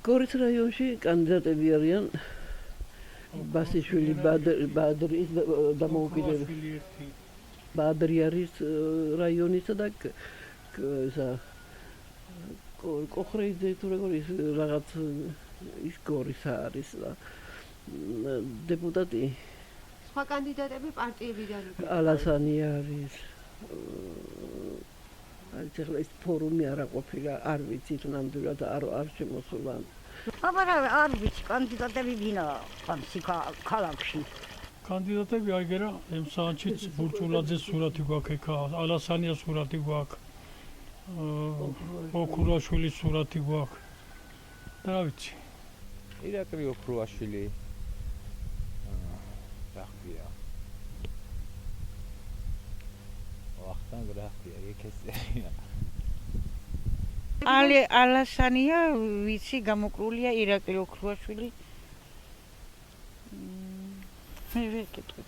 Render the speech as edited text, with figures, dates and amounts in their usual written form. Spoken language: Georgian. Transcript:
გორის რაიონში კანდიდატები არიან ბასიშვილი, ბადრი დამოუკიდებელი ბადრი არის რაიონისა და კოხრეიძე თუ როგორ ის რაღაც ის გორის არის და დეპუტატი სხვა კანდიდატები პარტიებიდან ალასანი არის ახლა ის ფორუმი არ ყოფილა არ ვიცით ნამდვილად არ შემოსულა აბარა არ ვიცი კანდიდატები ვინა ხამსი ქალაქში კანდიდატები აიგერა ემსაანჩიც ბურჭულაძეს სურათი გვაქვს ეკა ალასანიას სურათი გვაქვს ოქრუაშვილის სურათი გვაქვს და რა ვიცი ირაკლი ოქრუაშვილი რახია ვახტანგ რახია ეკესერია ალასანია ვიცი გამოკლულია ირაკლი ოქრუაშვილი მე ვეკითხე